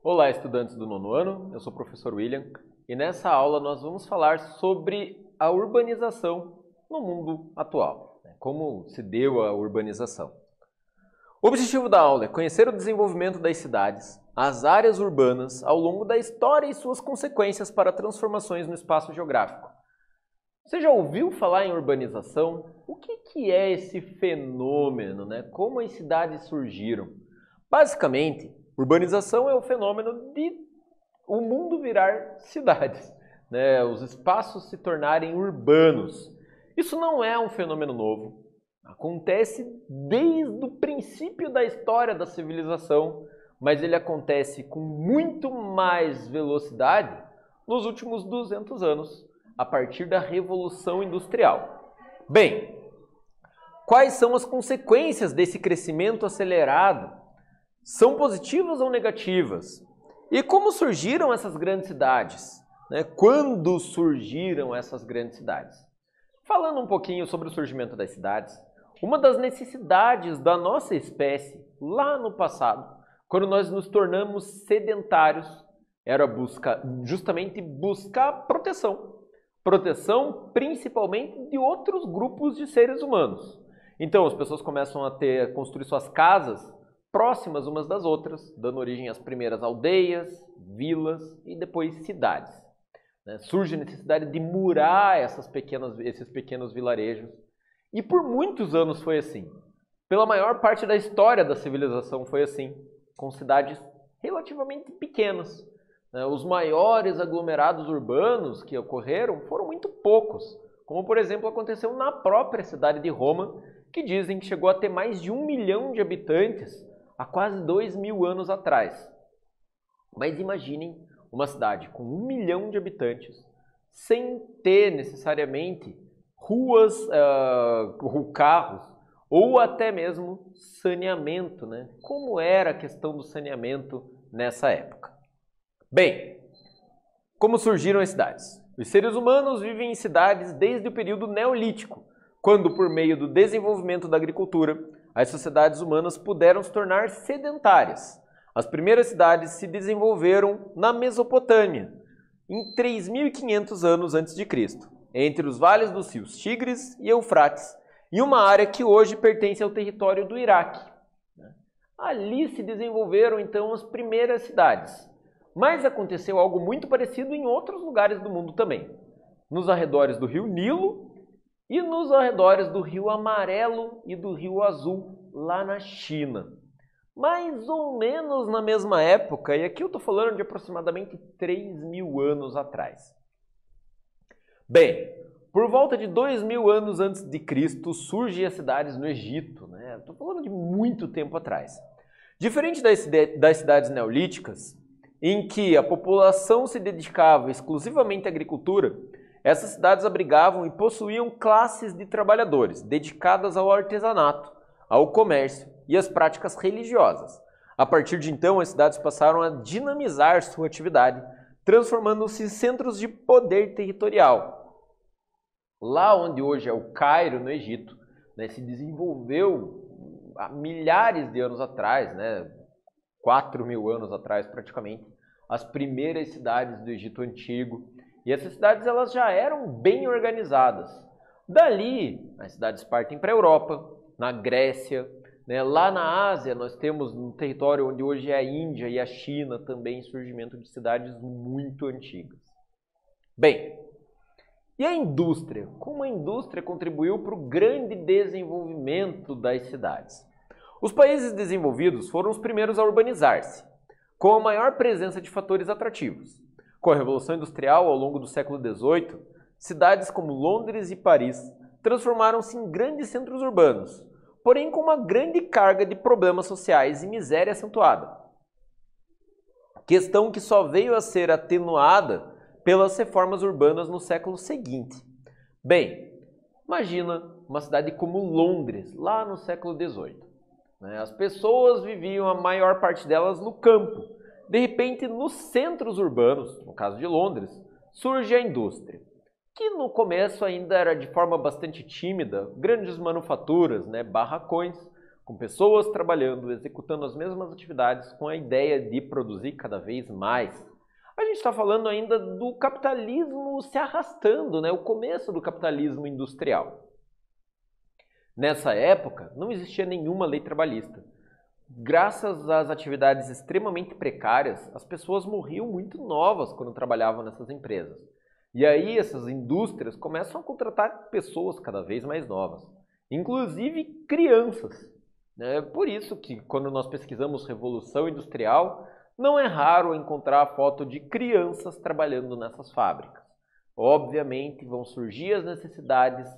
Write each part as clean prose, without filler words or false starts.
Olá, estudantes do nono ano, eu sou o professor William e nessa aula nós vamos falar sobre a urbanização no mundo atual, como se deu a urbanização. O objetivo da aula é conhecer o desenvolvimento das cidades, as áreas urbanas ao longo da história e suas consequências para transformações no espaço geográfico. Você já ouviu falar em urbanização? O que é esse fenômeno, Como as cidades surgiram? Basicamente, urbanização é o fenômeno de o mundo virar cidades, Os espaços se tornarem urbanos. Isso não é um fenômeno novo. Acontece desde o princípio da história da civilização, mas ele acontece com muito mais velocidade nos últimos 200 anos, a partir da Revolução Industrial. Bem, quais são as consequências desse crescimento acelerado? São positivas ou negativas? E como surgiram essas grandes cidades? Quando surgiram essas grandes cidades? Falando um pouquinho sobre o surgimento das cidades, uma das necessidades da nossa espécie, lá no passado, quando nós nos tornamos sedentários, era justamente buscar proteção. Proteção principalmente de outros grupos de seres humanos. Então as pessoas começam a construir suas casas próximas umas das outras, dando origem às primeiras aldeias, vilas e depois cidades. Surge a necessidade de murar esses pequenos vilarejos. E por muitos anos foi assim. Pela maior parte da história da civilização foi assim, com cidades relativamente pequenas. Os maiores aglomerados urbanos que ocorreram foram muito poucos, como por exemplo aconteceu na própria cidade de Roma, que dizem que chegou a ter mais de 1 milhão de habitantes há quase 2.000 anos atrás. Mas imaginem uma cidade com 1 milhão de habitantes, sem ter necessariamente ruas, carros, ou até mesmo saneamento, Como era a questão do saneamento nessa época? Bem, como surgiram as cidades? Os seres humanos vivem em cidades desde o período neolítico, quando, por meio do desenvolvimento da agricultura, as sociedades humanas puderam se tornar sedentárias. As primeiras cidades se desenvolveram na Mesopotâmia, em 3.500 anos antes de Cristo, entre os vales dos rios Tigres e Eufrates, em uma área que hoje pertence ao território do Iraque. Ali se desenvolveram, então, as primeiras cidades. Mas aconteceu algo muito parecido em outros lugares do mundo também. Nos arredores do rio Nilo e nos arredores do rio Amarelo e do rio Azul, lá na China. Mais ou menos na mesma época, e aqui eu estou falando de aproximadamente 3.000 anos atrás. Bem, por volta de 2.000 anos antes de Cristo, surgem as cidades no Egito. Estou falando de muito tempo atrás. Diferente das cidades neolíticas, em que a população se dedicava exclusivamente à agricultura, essas cidades abrigavam e possuíam classes de trabalhadores dedicadas ao artesanato, ao comércio e às práticas religiosas. A partir de então, as cidades passaram a dinamizar sua atividade, transformando-se em centros de poder territorial. Lá onde hoje é o Cairo, no Egito, se desenvolveu há milhares de anos atrás, 4.000 anos atrás praticamente, as primeiras cidades do Egito Antigo. E essas cidades elas já eram bem organizadas. Dali, as cidades partem para a Europa, na Grécia. Lá na Ásia, nós temos no território onde hoje é a Índia e a China também surgimento de cidades muito antigas. Bem, e a indústria? Como a indústria contribuiu para o grande desenvolvimento das cidades? Os países desenvolvidos foram os primeiros a urbanizar-se, com a maior presença de fatores atrativos. Com a Revolução Industrial, ao longo do século XVIII, cidades como Londres e Paris transformaram-se em grandes centros urbanos, porém com uma grande carga de problemas sociais e miséria acentuada. Questão que só veio a ser atenuada pelas reformas urbanas no século seguinte. Bem, imagina uma cidade como Londres, lá no século XVIII. As pessoas viviam, a maior parte delas, no campo. De repente, nos centros urbanos, no caso de Londres, surge a indústria, que no começo ainda era de forma bastante tímida, grandes manufaturas, barracões, com pessoas trabalhando, executando as mesmas atividades com a ideia de produzir cada vez mais. A gente está falando ainda do capitalismo se arrastando, né? O começo do capitalismo industrial. Nessa época, não existia nenhuma lei trabalhista. Graças às atividades extremamente precárias, as pessoas morriam muito novas quando trabalhavam nessas empresas. E aí essas indústrias começam a contratar pessoas cada vez mais novas, inclusive crianças. É por isso que quando nós pesquisamos Revolução Industrial, não é raro encontrar a foto de crianças trabalhando nessas fábricas. Obviamente vão surgir as necessidades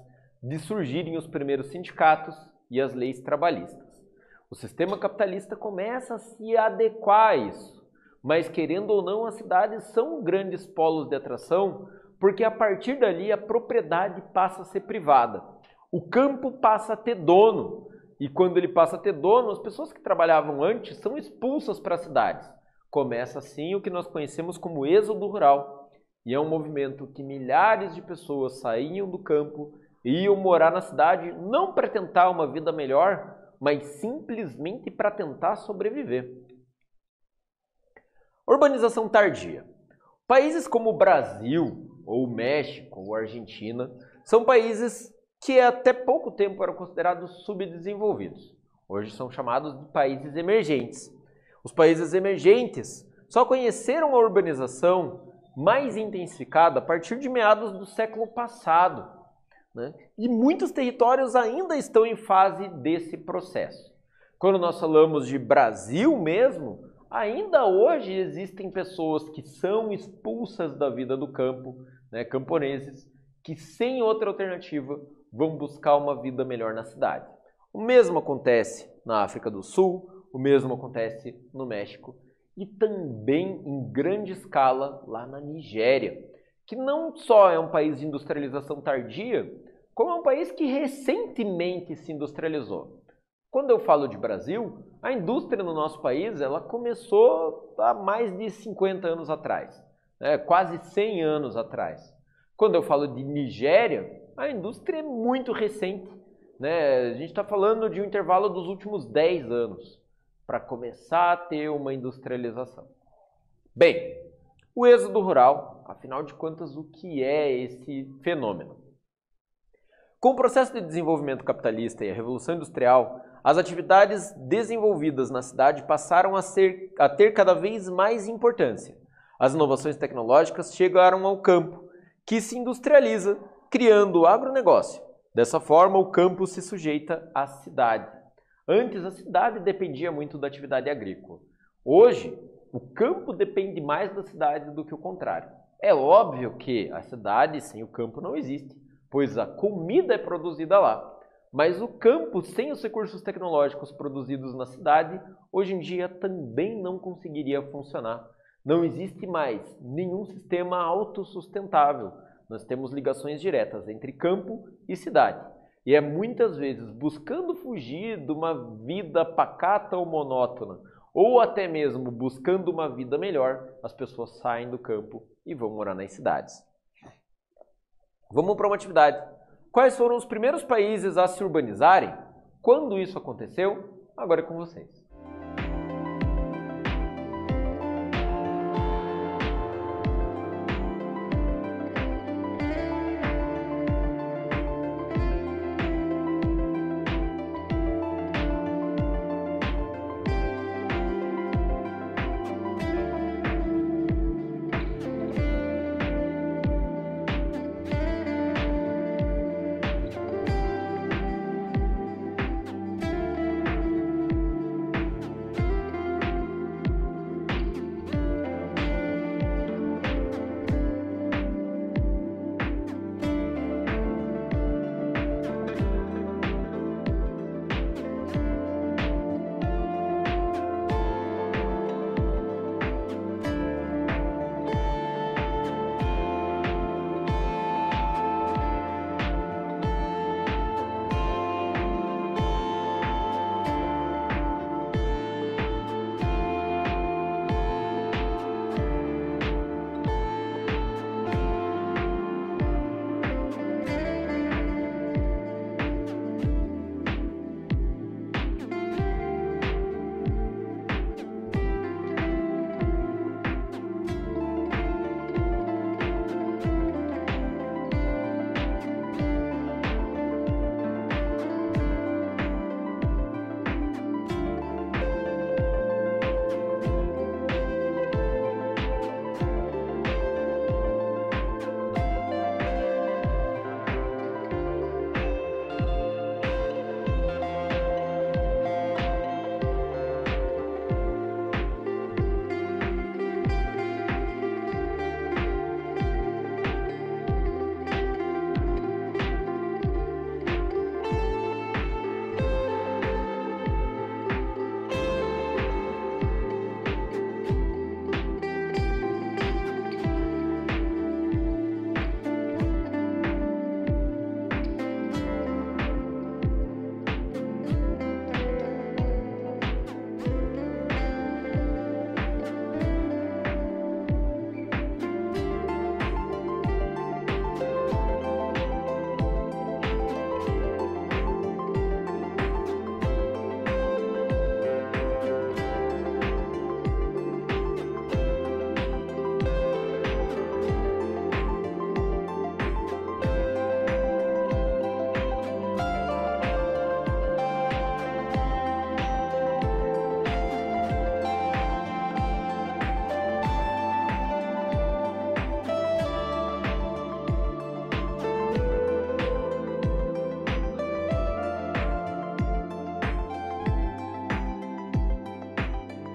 de surgirem os primeiros sindicatos e as leis trabalhistas. O sistema capitalista começa a se adequar a isso, mas querendo ou não, as cidades são grandes polos de atração, porque a partir dali a propriedade passa a ser privada. O campo passa a ter dono, e quando ele passa a ter dono, as pessoas que trabalhavam antes são expulsas para as cidades. Começa assim o que nós conhecemos como êxodo rural, e é um movimento que milhares de pessoas saíam do campo e iam morar na cidade não para tentar uma vida melhor, mas simplesmente para tentar sobreviver. Urbanização tardia. Países como o Brasil, ou o México, ou a Argentina, são países que até pouco tempo eram considerados subdesenvolvidos. Hoje são chamados de países emergentes. Os países emergentes só conheceram a urbanização mais intensificada a partir de meados do século passado. E muitos territórios ainda estão em fase desse processo. Quando nós falamos de Brasil mesmo, ainda hoje existem pessoas que são expulsas da vida do campo, camponeses, que sem outra alternativa vão buscar uma vida melhor na cidade. O mesmo acontece na África do Sul, o mesmo acontece no México e também em grande escala lá na Nigéria, que não só é um país de industrialização tardia, como é um país que recentemente se industrializou. Quando eu falo de Brasil, a indústria no nosso país ela começou há mais de 50 anos atrás, quase 100 anos atrás. Quando eu falo de Nigéria, a indústria é muito recente. A gente está falando de um intervalo dos últimos 10 anos para começar a ter uma industrialização. Bem, o êxodo rural, afinal de contas, o que é esse fenômeno? Com o processo de desenvolvimento capitalista e a Revolução Industrial, as atividades desenvolvidas na cidade passaram a ter cada vez mais importância. As inovações tecnológicas chegaram ao campo, que se industrializa, criando o agronegócio. Dessa forma, o campo se sujeita à cidade. Antes, a cidade dependia muito da atividade agrícola. Hoje, o campo depende mais da cidade do que o contrário. É óbvio que a cidade sem o campo não existe, pois a comida é produzida lá. Mas o campo, sem os recursos tecnológicos produzidos na cidade, hoje em dia também não conseguiria funcionar. Não existe mais nenhum sistema autossustentável. Nós temos ligações diretas entre campo e cidade. E é muitas vezes buscando fugir de uma vida pacata ou monótona, ou até mesmo buscando uma vida melhor, as pessoas saem do campo e vão morar nas cidades. Vamos para uma atividade. Quais foram os primeiros países a se urbanizarem? Quando isso aconteceu? Agora é com vocês.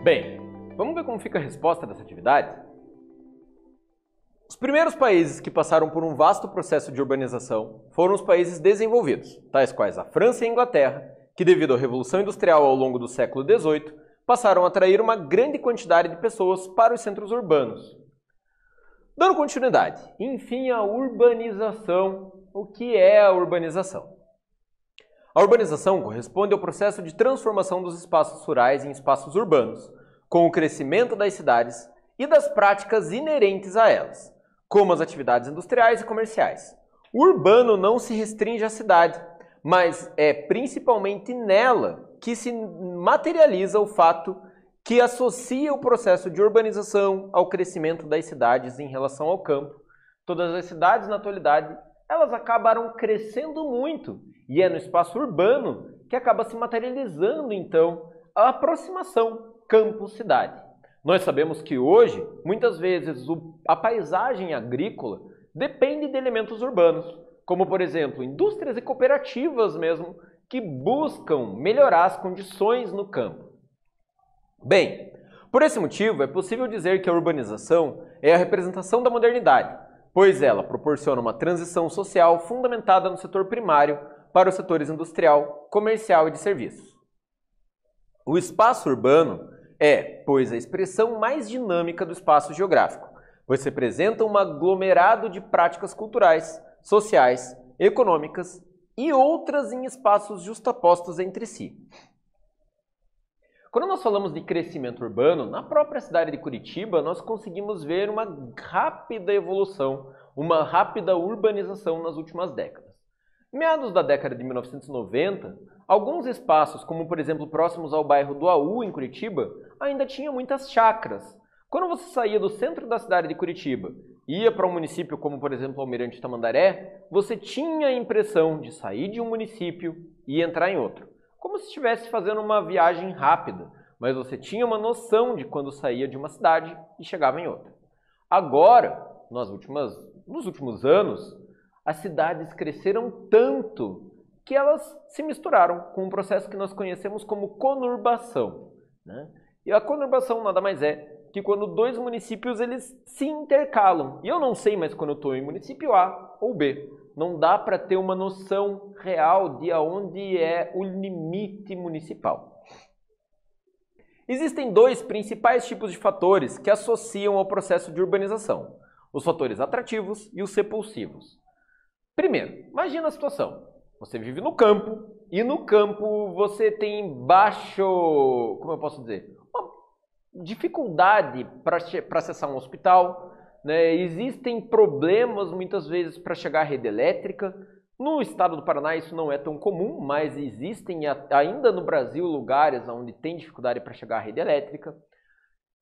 Bem, vamos ver como fica a resposta dessa atividade? Os primeiros países que passaram por um vasto processo de urbanização foram os países desenvolvidos, tais quais a França e a Inglaterra, que devido à Revolução Industrial ao longo do século XVIII, passaram a atrair uma grande quantidade de pessoas para os centros urbanos. Dando continuidade, enfim, a urbanização. O que é a urbanização? A urbanização corresponde ao processo de transformação dos espaços rurais em espaços urbanos, com o crescimento das cidades e das práticas inerentes a elas, como as atividades industriais e comerciais. O urbano não se restringe à cidade, mas é principalmente nela que se materializa o fato que associa o processo de urbanização ao crescimento das cidades em relação ao campo. Todas as cidades, na atualidade, elas acabaram crescendo muito, e é no espaço urbano que acaba se materializando, então, a aproximação campo-cidade. Nós sabemos que hoje, muitas vezes, a paisagem agrícola depende de elementos urbanos, como, por exemplo, indústrias e cooperativas mesmo, que buscam melhorar as condições no campo. Bem, por esse motivo, é possível dizer que a urbanização é a representação da modernidade, pois ela proporciona uma transição social fundamentada no setor primário para os setores industrial, comercial e de serviços. O espaço urbano é, pois, a expressão mais dinâmica do espaço geográfico, pois representa um aglomerado de práticas culturais, sociais, econômicas e outras em espaços justapostos entre si. Quando nós falamos de crescimento urbano, na própria cidade de Curitiba, nós conseguimos ver uma rápida evolução, uma rápida urbanização nas últimas décadas. Em meados da década de 1990, alguns espaços, como por exemplo próximos ao bairro do Aú, em Curitiba, ainda tinham muitas chácaras. Quando você saía do centro da cidade de Curitiba e ia para um município como por exemplo Almirante Tamandaré, você tinha a impressão de sair de um município e entrar em outro, como se estivesse fazendo uma viagem rápida, mas você tinha uma noção de quando saía de uma cidade e chegava em outra. Agora, nos últimos anos, as cidades cresceram tanto que elas se misturaram com um processo que nós conhecemos como conurbação, né? E a conurbação nada mais é que quando dois municípios eles se intercalam. E eu não sei mais quando eu estou em município A ou B. Não dá para ter uma noção real de aonde é o limite municipal. Existem dois principais tipos de fatores que associam ao processo de urbanização: os fatores atrativos e os repulsivos. Primeiro, imagina a situação. Você vive no campo e no campo você tem como eu posso dizer, uma dificuldade para acessar um hospital, né? Existem problemas muitas vezes para chegar à rede elétrica. No estado do Paraná isso não é tão comum, mas existem ainda no Brasil lugares onde tem dificuldade para chegar à rede elétrica.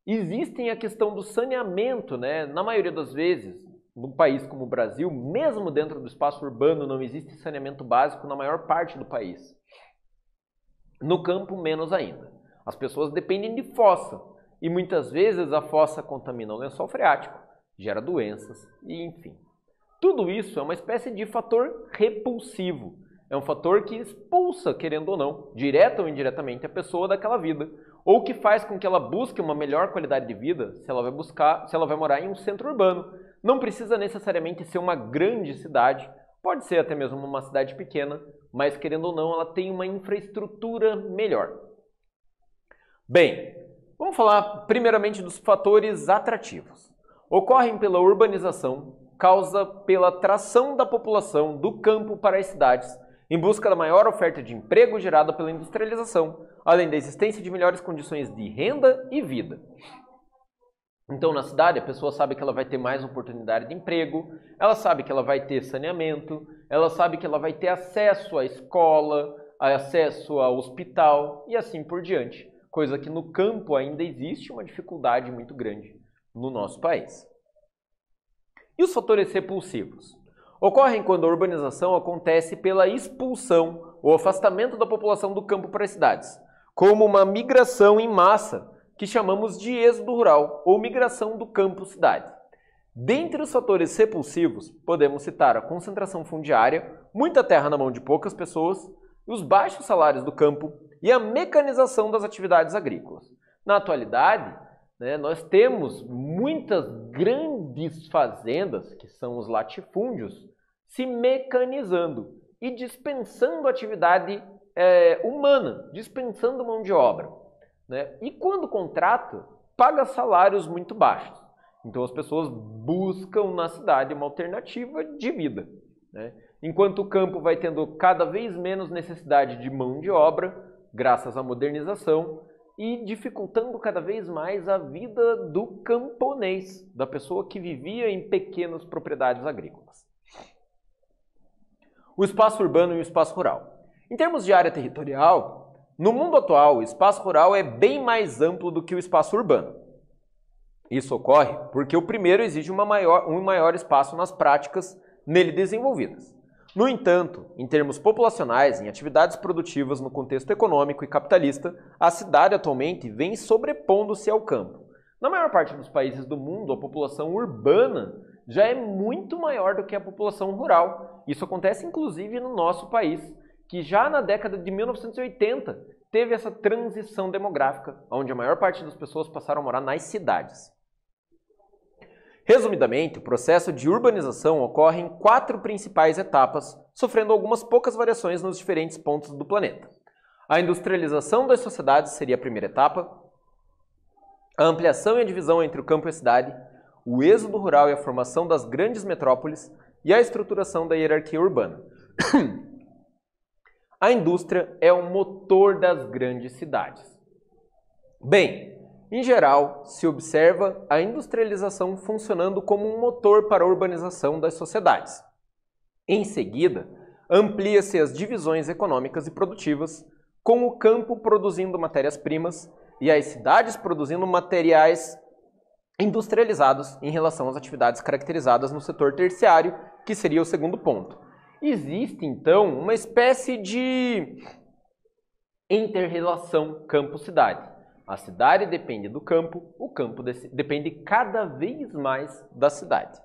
Existem a questão do saneamento, né? Na maioria das vezes, num país como o Brasil, mesmo dentro do espaço urbano, não existe saneamento básico na maior parte do país. No campo, menos ainda. As pessoas dependem de fossa e muitas vezes a fossa contamina o lençol freático, gera doenças e enfim. Tudo isso é uma espécie de fator repulsivo. É um fator que expulsa, querendo ou não, direta ou indiretamente, a pessoa daquela vida, ou que faz com que ela busque uma melhor qualidade de vida se ela vai morar em um centro urbano. Não precisa necessariamente ser uma grande cidade, pode ser até mesmo uma cidade pequena, mas querendo ou não, ela tem uma infraestrutura melhor. Bem, vamos falar primeiramente dos fatores atrativos. Ocorrem pela urbanização, causa pela atração da população do campo para as cidades, em busca da maior oferta de emprego gerada pela industrialização, além da existência de melhores condições de renda e vida. Então, na cidade, a pessoa sabe que ela vai ter mais oportunidade de emprego, ela sabe que ela vai ter saneamento, ela sabe que ela vai ter acesso à escola, acesso ao hospital e assim por diante. Coisa que no campo ainda existe uma dificuldade muito grande no nosso país. E os fatores repulsivos? Ocorrem quando a urbanização acontece pela expulsão ou afastamento da população do campo para as cidades, como uma migração em massa, que chamamos de êxodo rural ou migração do campo-cidade. Dentre os fatores repulsivos, podemos citar a concentração fundiária, muita terra na mão de poucas pessoas, os baixos salários do campo e a mecanização das atividades agrícolas. Na atualidade, né, nós temos muitas grandes fazendas, que são os latifúndios, se mecanizando e dispensando atividade humana, dispensando mão de obra, né? E quando contrata, paga salários muito baixos. Então as pessoas buscam na cidade uma alternativa de vida, né? Enquanto o campo vai tendo cada vez menos necessidade de mão de obra, graças à modernização, e dificultando cada vez mais a vida do camponês, da pessoa que vivia em pequenas propriedades agrícolas. O espaço urbano e o espaço rural. Em termos de área territorial, no mundo atual, o espaço rural é bem mais amplo do que o espaço urbano. Isso ocorre porque o primeiro exige um maior espaço nas práticas nele desenvolvidas. No entanto, em termos populacionais, em atividades produtivas no contexto econômico e capitalista, a cidade atualmente vem sobrepondo-se ao campo. Na maior parte dos países do mundo, a população urbana já é muito maior do que a população rural. Isso acontece inclusive no nosso país, que já na década de 1980 teve essa transição demográfica, onde a maior parte das pessoas passaram a morar nas cidades. Resumidamente, o processo de urbanização ocorre em 4 principais etapas, sofrendo algumas poucas variações nos diferentes pontos do planeta. A industrialização das sociedades seria a primeira etapa, a ampliação e a divisão entre o campo e a cidade, o êxodo rural e a formação das grandes metrópoles e a estruturação da hierarquia urbana. A indústria é o motor das grandes cidades. Bem, em geral, se observa a industrialização funcionando como um motor para a urbanização das sociedades. Em seguida, amplia-se as divisões econômicas e produtivas, com o campo produzindo matérias-primas e as cidades produzindo materiais industrializados em relação às atividades caracterizadas no setor terciário, que seria o segundo ponto. Existe, então, uma espécie de inter-relação campo-cidade. A cidade depende do campo, o campo depende cada vez mais da cidade.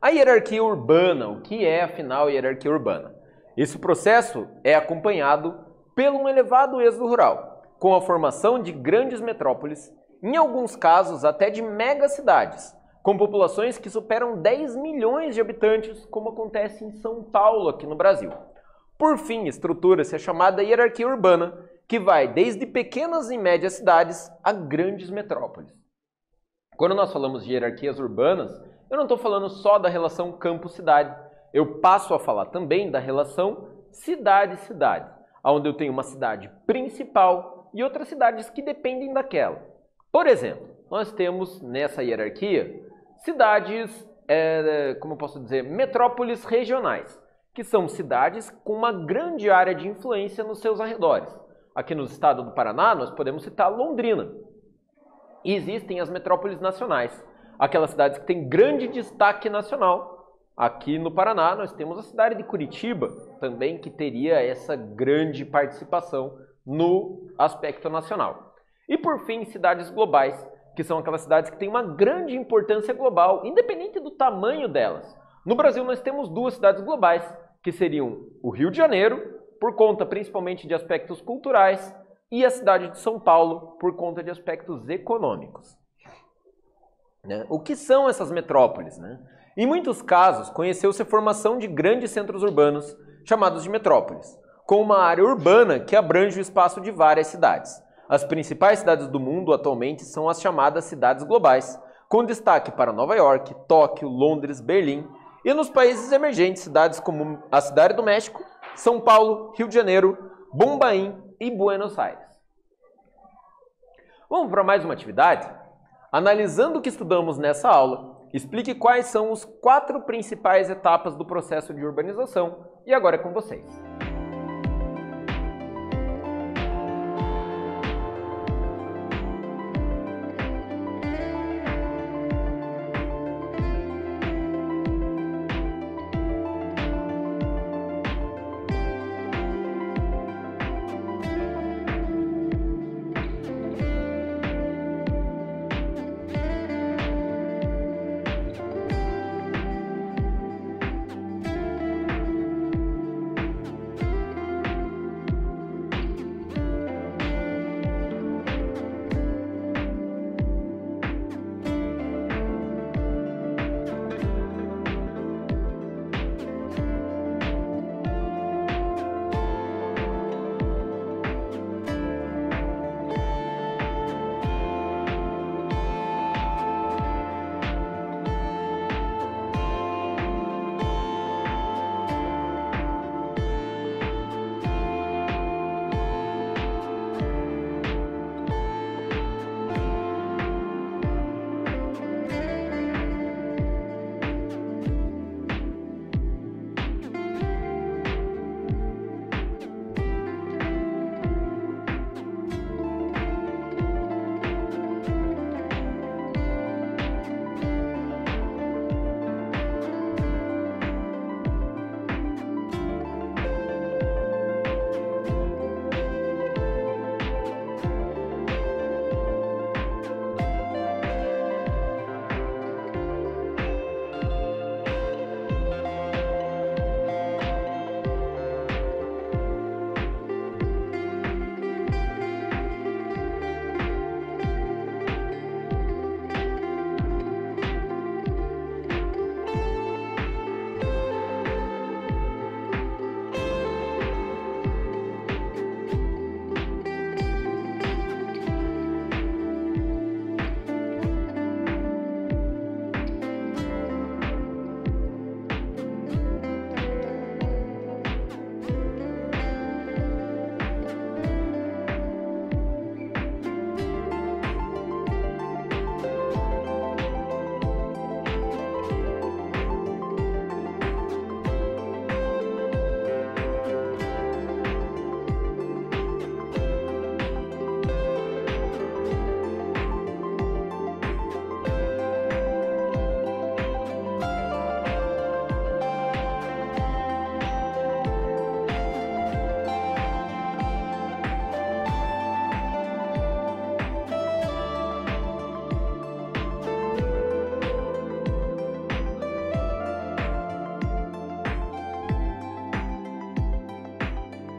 A hierarquia urbana, o que é, afinal, a hierarquia urbana? Esse processo é acompanhado por um elevado êxodo rural, com a formação de grandes metrópoles, em alguns casos até de megacidades, com populações que superam 10 milhões de habitantes, como acontece em São Paulo, aqui no Brasil. Por fim, estrutura-se a chamada hierarquia urbana, que vai desde pequenas e médias cidades a grandes metrópoles. Quando nós falamos de hierarquias urbanas, eu não estou falando só da relação campo-cidade, eu passo a falar também da relação cidade-cidade, onde eu tenho uma cidade principal e outras cidades que dependem daquela. Por exemplo, nós temos nessa hierarquia cidades, como eu posso dizer, metrópoles regionais, que são cidades com uma grande área de influência nos seus arredores. Aqui no estado do Paraná, nós podemos citar Londrina. E existem as metrópoles nacionais, aquelas cidades que têm grande destaque nacional. Aqui no Paraná, nós temos a cidade de Curitiba, também que teria essa grande participação no aspecto nacional. E por fim, cidades globais, que são aquelas cidades que têm uma grande importância global, independente do tamanho delas. No Brasil, nós temos 2 cidades globais, que seriam o Rio de Janeiro, por conta principalmente de aspectos culturais, e a cidade de São Paulo, por conta de aspectos econômicos. O que são essas metrópoles? Em muitos casos, conheceu-se a formação de grandes centros urbanos, chamados de metrópoles, com uma área urbana que abrange o espaço de várias cidades. As principais cidades do mundo atualmente são as chamadas cidades globais, com destaque para Nova York, Tóquio, Londres, Berlim, e nos países emergentes, cidades como a Cidade do México, São Paulo, Rio de Janeiro, Bombaim e Buenos Aires. Vamos para mais uma atividade? Analisando o que estudamos nessa aula, explique quais são as 4 principais etapas do processo de urbanização, e agora é com vocês.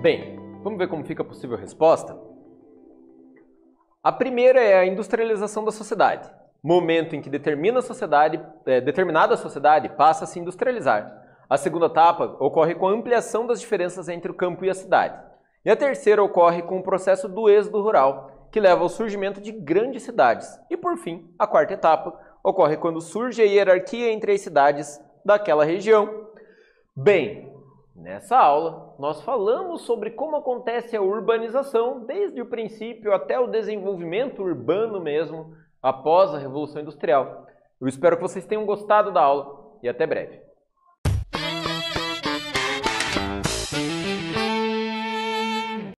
Bem, vamos ver como fica a possível resposta? A primeira é a industrialização da sociedade, momento em que determinada sociedade passa a se industrializar. A segunda etapa ocorre com a ampliação das diferenças entre o campo e a cidade. E a terceira ocorre com o processo do êxodo rural, que leva ao surgimento de grandes cidades. E por fim, a quarta etapa ocorre quando surge a hierarquia entre as cidades daquela região. Bem, nessa aula nós falamos sobre como acontece a urbanização desde o princípio até o desenvolvimento urbano mesmo, após a Revolução Industrial. Eu espero que vocês tenham gostado da aula e até breve.